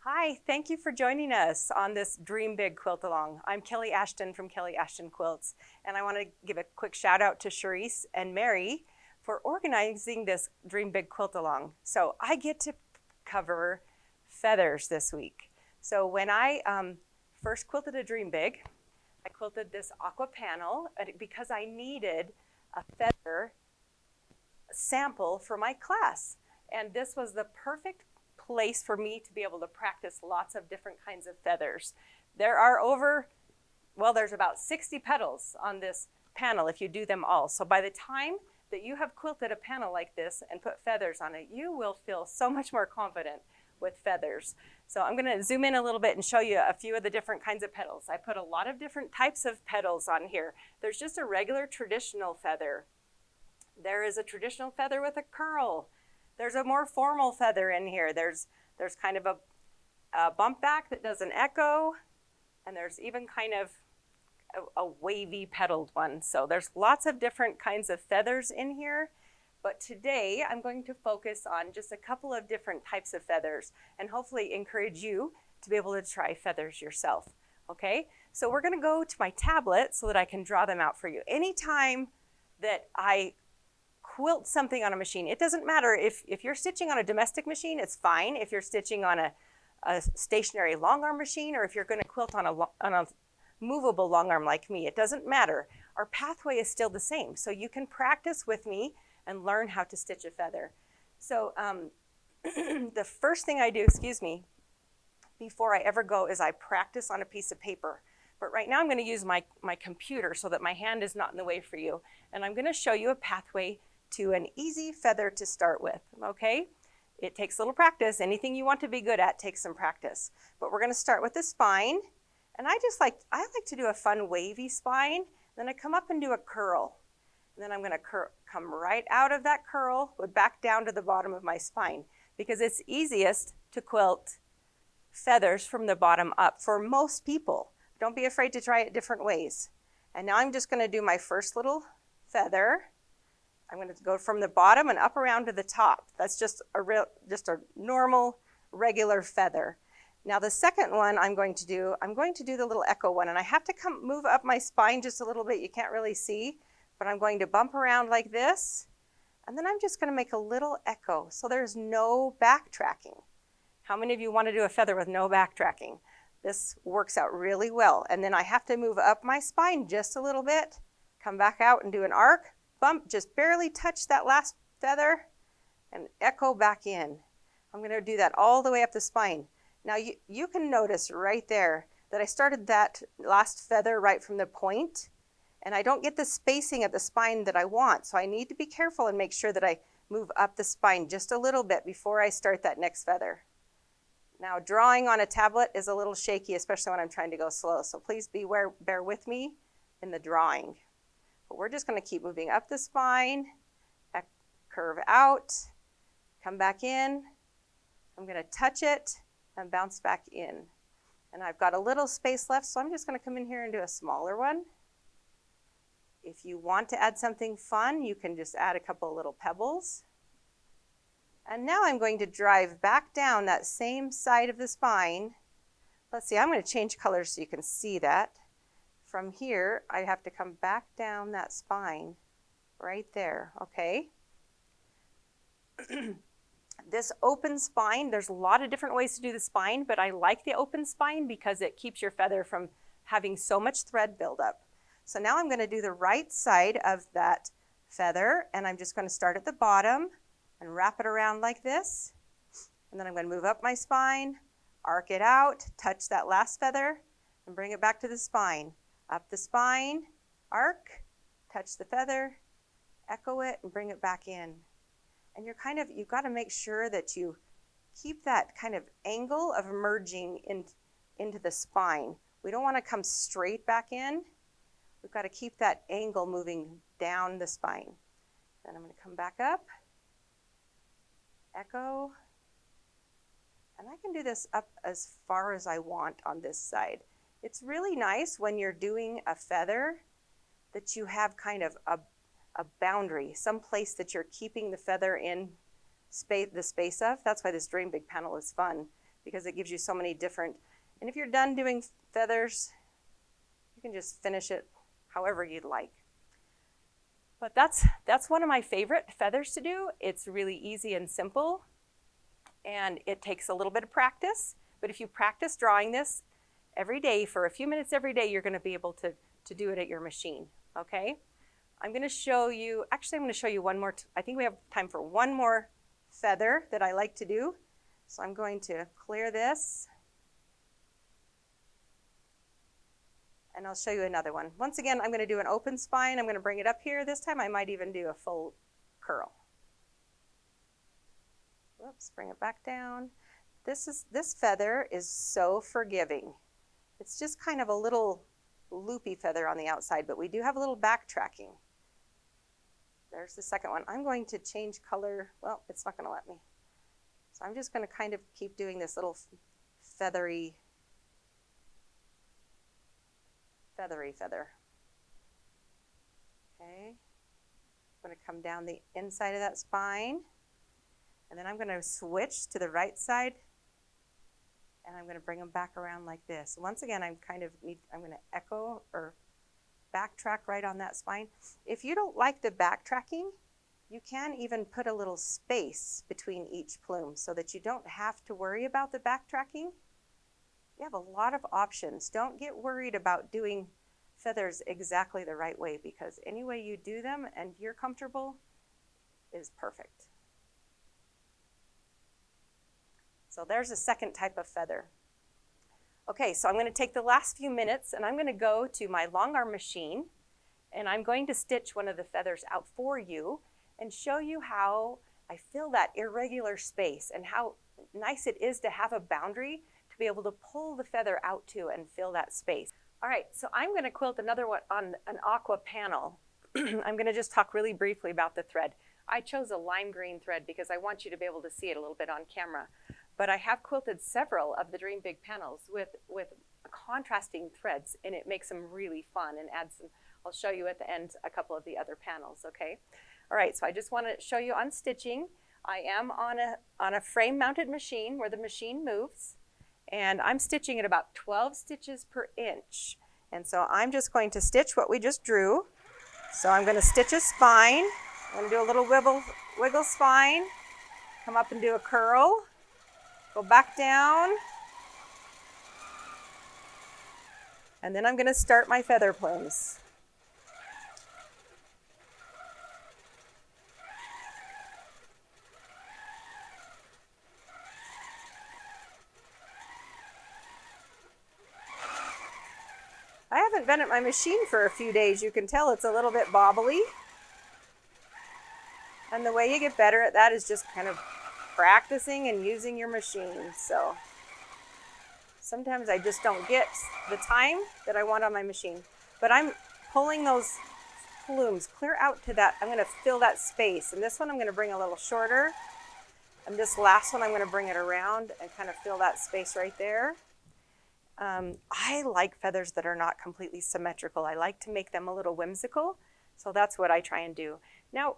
Hi, thank you for joining us on this Dream Big Quilt Along. I'm Kelly Ashton from Kelly Ashton Quilts, and I want to give a quick shout out to Charisse and Mary for organizing this Dream Big Quilt Along. So I get to cover feathers this week. So when I first quilted a Dream Big, I quilted this aqua panel because I needed a feather sample for my class. And this was the perfect place for me to be able to practice lots of different kinds of feathers. There are there's about 60 petals on this panel if you do them all. So by the time that you have quilted a panel like this and put feathers on it, you will feel so much more confident with feathers. So I'm going to zoom in a little bit and show you a few of the different kinds of petals. I put a lot of different types of petals on here. There's just a regular traditional feather. There is a traditional feather with a curl. There's a more formal feather in here. There's kind of a bump back that does an echo, and there's even kind of a wavy petaled one. So there's lots of different kinds of feathers in here. But today I'm going to focus on just a couple of different types of feathers and hopefully encourage you to be able to try feathers yourself. Okay, so we're going to go to my tablet so that I can draw them out for you. Anytime that I quilt something on a machine, it doesn't matter if you're stitching on a domestic machine, it's fine. If you're stitching on a stationary long arm machine, or if you're going to quilt on a movable long arm like me, it doesn't matter. Our pathway is still the same. So you can practice with me and learn how to stitch a feather. So the first thing I do, before I ever go is I practice on a piece of paper. But right now I'm going to use my computer so that my hand is not in the way for you. And I'm going to show you a pathway to an easy feather to start with, okay? It takes a little practice. Anything you want to be good at takes some practice. But we're going to start with the spine. And I like to do a fun wavy spine. Then I come up and do a curl. And then I'm going to come right out of that curl, but back down to the bottom of my spine, because it's easiest to quilt feathers from the bottom up for most people. Don't be afraid to try it different ways. And now I'm just going to do my first little feather. I'm going to go from the bottom and up around to the top. That's just a normal, regular feather. Now the second one I'm going to do the little echo one, and I have to move up my spine just a little bit. You can't really see, but I'm going to bump around like this, and then I'm just going to make a little echo, so there's no backtracking. How many of you want to do a feather with no backtracking? This works out really well. And then I have to move up my spine just a little bit, come back out and do an arc, bump, just barely touch that last feather, and echo back in. I'm going to do that all the way up the spine. Now you can notice right there that I started that last feather right from the point, and I don't get the spacing at the spine that I want. So I need to be careful and make sure that I move up the spine just a little bit before I start that next feather. Now, drawing on a tablet is a little shaky, especially when I'm trying to go slow. So please bear with me in the drawing. But we're just going to keep moving up the spine, curve out, come back in. I'm going to touch it and bounce back in. And I've got a little space left, so I'm just going to come in here and do a smaller one. If you want to add something fun, you can just add a couple of little pebbles. And now I'm going to drive back down that same side of the spine. Let's see, I'm going to change colors so you can see that. From here, I have to come back down that spine right there, okay? This open spine, there's a lot of different ways to do the spine, but I like the open spine because it keeps your feather from having so much thread buildup. So now I'm going to do the right side of that feather, and I'm just going to start at the bottom and wrap it around like this. And then I'm going to move up my spine, arc it out, touch that last feather, and bring it back to the spine. Up the spine, arc, touch the feather, echo it, and bring it back in. And you've got to make sure that you keep that kind of angle of merging into the spine. We don't want to come straight back in. We've got to keep that angle moving down the spine. Then I'm going to come back up, echo, and I can do this up as far as I want on this side. It's really nice when you're doing a feather that you have kind of a boundary, some place that you're keeping the feather in the space of. That's why this Dream Big panel is fun, because it gives you so many different, and if you're done doing feathers, you can just finish it however you'd like. But that's one of my favorite feathers to do. It's really easy and simple, and it takes a little bit of practice, but if you practice drawing this every day for a few minutes every day, you're going to be able to do it at your machine, okay? I'm going to show you, actually I'm going to show you one more, I think we have time for one more feather that I like to do. So I'm going to clear this, and I'll show you another one. Once again, I'm going to do an open spine. I'm going to bring it up here. This time I might even do a full curl. Whoops, bring it back down. This feather is so forgiving. It's just kind of a little loopy feather on the outside, but we do have a little backtracking. There's the second one. I'm going to change color. Well, it's not going to let me. So I'm just going to kind of keep doing this little feathery feather. Okay. I'm going to come down the inside of that spine, and then I'm going to switch to the right side, and I'm going to bring them back around like this. Once again, I'm going to echo or backtrack right on that spine. If you don't like the backtracking, you can even put a little space between each plume so that you don't have to worry about the backtracking. You have a lot of options. Don't get worried about doing feathers exactly the right way, because any way you do them and you're comfortable is perfect. So there's a second type of feather. Okay, so I'm going to take the last few minutes and I'm going to go to my long arm machine, and I'm going to stitch one of the feathers out for you and show you how I fill that irregular space and how nice it is to have a boundary to be able to pull the feather out to and fill that space. All right, so I'm going to quilt another one on an aqua panel. I'm going to just talk really briefly about the thread. I chose a lime green thread because I want you to be able to see it a little bit on camera. But I have quilted several of the Dream Big panels with contrasting threads, and it makes them really fun and adds some. I'll show you at the end a couple of the other panels, okay? All right, so I just want to show you on stitching. I am on a frame mounted machine where the machine moves, and I'm stitching at about 12 stitches per inch. And so I'm just going to stitch what we just drew. So I'm going to stitch a spine. I'm going to do a little wiggle spine, come up and do a curl. Go back down, and then I'm going to start my feather plumes. I haven't been at my machine for a few days. You can tell it's a little bit bobbly. And the way you get better at that is just kind of practicing and using your machine. So sometimes I just don't get the time that I want on my machine, but I'm pulling those plumes clear out to that. I'm going to fill that space, and this one I'm going to bring a little shorter, and this last one I'm going to bring it around and kind of fill that space right there. I like feathers that are not completely symmetrical. I like to make them a little whimsical, so that's what I try and do. Now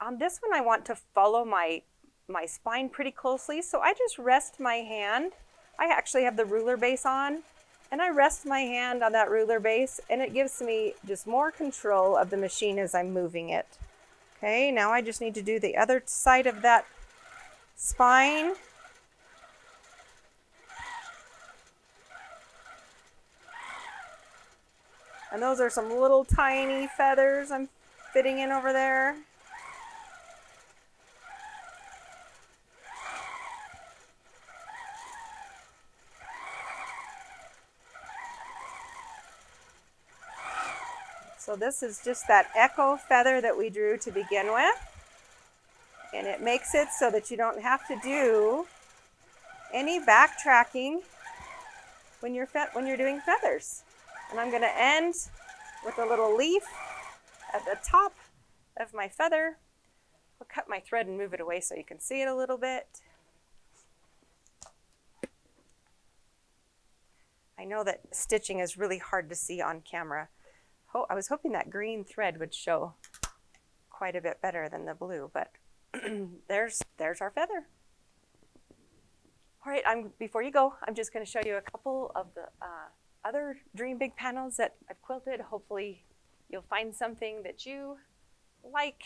on this one I want to follow my spine pretty closely, so I just rest my hand. I actually have the ruler base on, and I rest my hand on that ruler base, and it gives me just more control of the machine as I'm moving it. Okay, now I just need to do the other side of that spine. And those are some little tiny feathers I'm fitting in over there. So this is just that echo feather that we drew to begin with. And it makes it so that you don't have to do any backtracking when you're doing feathers. And I'm going to end with a little leaf at the top of my feather. I'll cut my thread and move it away so you can see it a little bit. I know that stitching is really hard to see on camera. Oh, I was hoping that green thread would show quite a bit better than the blue, but there's our feather. All right, before you go, I'm just going to show you a couple of the other Dream Big panels that I've quilted. Hopefully you'll find something that you like.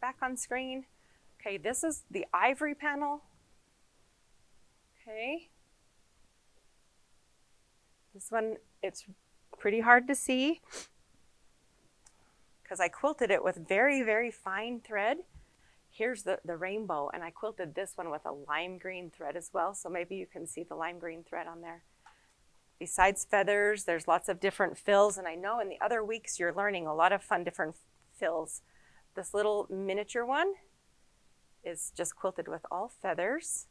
Back on screen. Okay, this is the ivory panel. Okay. This one, it's pretty hard to see because I quilted it with very, very fine thread. Here's the rainbow, and I quilted this one with a lime green thread as well, so maybe you can see the lime green thread on there. Besides feathers, there's lots of different fills, and I know in the other weeks you're learning a lot of fun different fills. This little miniature one is just quilted with all feathers.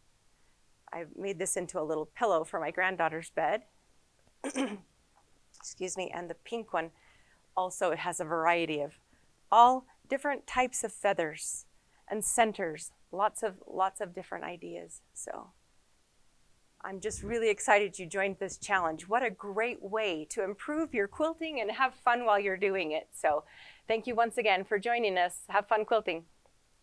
I made this into a little pillow for my granddaughter's bed. Excuse me, and the pink one also, it has a variety of all different types of feathers and centers, lots of different ideas. So I'm just really excited you joined this challenge. What a great way to improve your quilting and have fun while you're doing it. So thank you once again for joining us. Have fun quilting.